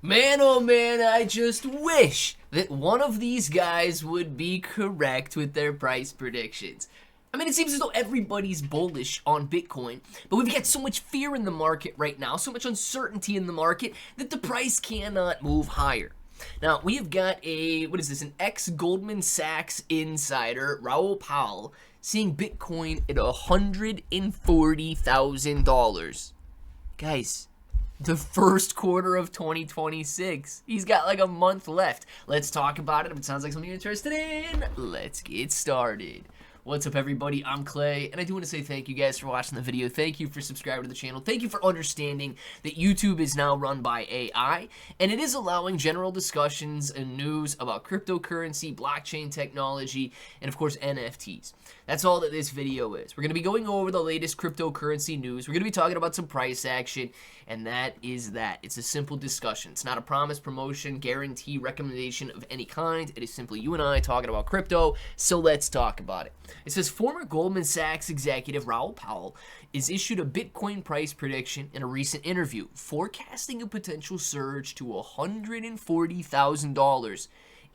Man, oh man, I just wish that one of these guys would be correct with their price predictions. I mean, it seems as though everybody's bullish on Bitcoin, but we've got so much fear in the market right now, so much uncertainty in the market, that the price cannot move higher. Now, we have got an ex-Goldman Sachs insider, Raoul, seeing Bitcoin at $140,000. Guys, the first quarter of 2026. He's got like a month left. Let's talk about it. If it sounds like something you're interested in, let's get started. What's up, everybody? I'm Clay, and I do want to say thank you guys for watching the video. Thank you for subscribing to the channel. Thank you for understanding that YouTube is now run by AI, and it is allowing general discussions and news about cryptocurrency, blockchain technology, and of course, NFTs. That's all that this video is. We're going to be going over the latest cryptocurrency news. We're going to be talking about some price action, and that is that. It's a simple discussion. It's not a promise, promotion, guarantee, recommendation of any kind. It is simply you and I talking about crypto, so let's talk about it. It says former Goldman Sachs executive Raoul is issued a Bitcoin price prediction in a recent interview, forecasting a potential surge to $140,000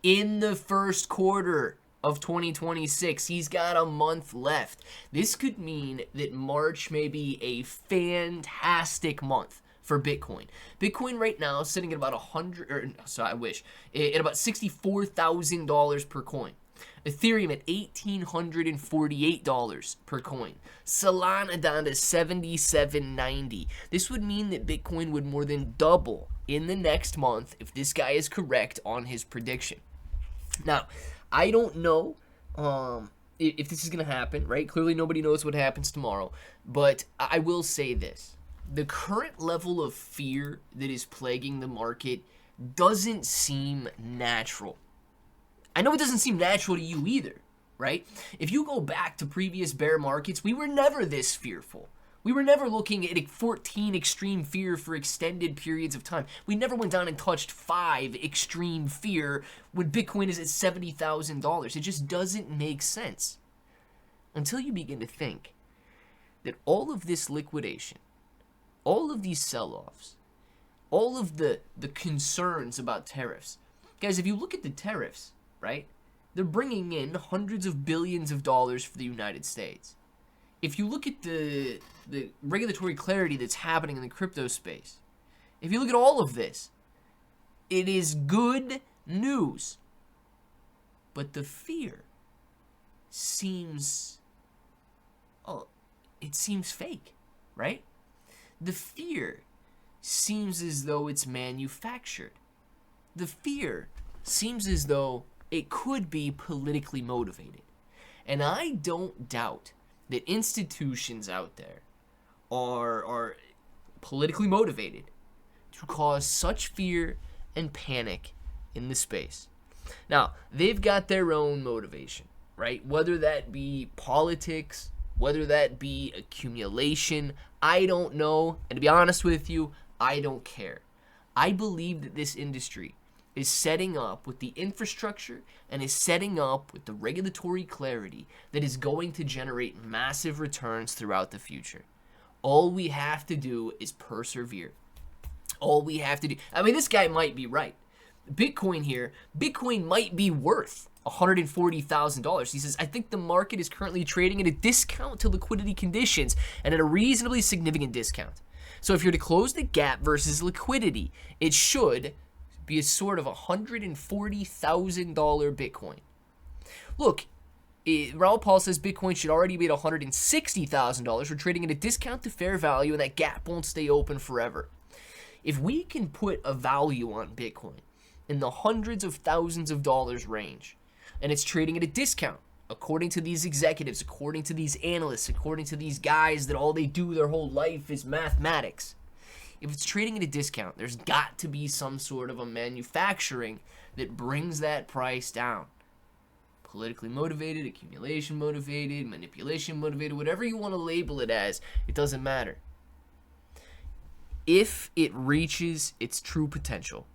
in the first quarter of 2026. He's got a month left. This could mean that March may be a fantastic month for Bitcoin. Bitcoin right now is sitting at about at about $64,000 per coin. Ethereum at $1,848 per coin. Solana down to $77.90. This would mean that Bitcoin would more than double in the next month if this guy is correct on his prediction. Now, I don't know if this is going to happen, right? Clearly nobody knows what happens tomorrow, but I will say this. The current level of fear that is plaguing the market doesn't seem natural. I know it doesn't seem natural to you either, right? If you go back to previous bear markets, we were never this fearful. We were never looking at 14 extreme fear for extended periods of time. We never went down and touched 5 extreme fear when Bitcoin is at $70,000. It just doesn't make sense until you begin to think that all of this liquidation, all of these sell-offs, all of the concerns about tariffs. Guys, if you look at the tariffs, right? They're bringing in hundreds of billions of dollars for the United States. If you look at the regulatory clarity that's happening in the crypto space, if you look at all of this, it is good news. But the fear seems, it seems fake, right? The fear seems as though it's manufactured. The fear seems as though it could be politically motivated. And I don't doubt that institutions out there are politically motivated to cause such fear and panic in the space. Now, they've got their own motivation, right? Whether that be politics, whether that be accumulation, I don't know. And to be honest with you, I don't care. I believe that this industry is setting up with the infrastructure and is setting up with the regulatory clarity that is going to generate massive returns throughout the future. All we have to do is persevere. All we have to do, I mean, this guy might be right. Bitcoin might be worth $140,000. He says, I think the market is currently trading at a discount to liquidity conditions and at a reasonably significant discount. So if you're to close the gap versus liquidity, it should be a sort of $140,000 Bitcoin. Look, Raoul says Bitcoin should already be at $160,000. We're trading at a discount to fair value, and that gap won't stay open forever. If we can put a value on Bitcoin in the hundreds of thousands of dollars range, and it's trading at a discount, according to these executives, according to these analysts, according to these guys that all they do their whole life is mathematics, if it's trading at a discount, there's got to be some sort of a manufacturing that brings that price down. Politically motivated, accumulation motivated, manipulation motivated, whatever you want to label it as, it doesn't matter. If it reaches its true potential,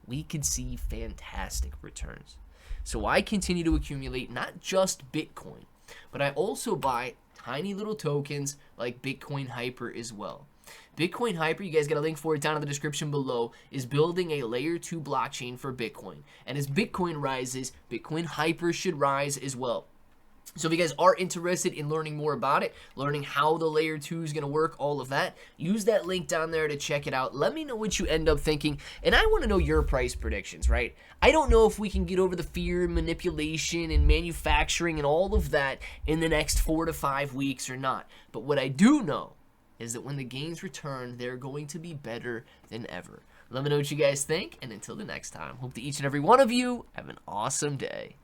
we could see fantastic returns. So I continue to accumulate not just Bitcoin, but I also buy tiny little tokens like Bitcoin Hyper as well. Bitcoin Hyper, you guys got a link for it down in the description below, is building a layer 2 blockchain for Bitcoin. And as Bitcoin rises, Bitcoin Hyper should rise as well. So if you guys are interested in learning more about it, learning how the layer 2 is going to work, all of that, use that link down there to check it out. Let me know what you end up thinking, and I want to know your price predictions, right? I don't know if we can get over the fear, manipulation, and manufacturing and all of that in the next 4 to 5 weeks or not. But what I do know is that when the gains return, they're going to be better than ever. Let me know what you guys think, and until the next time, hope that each and every one of you have an awesome day.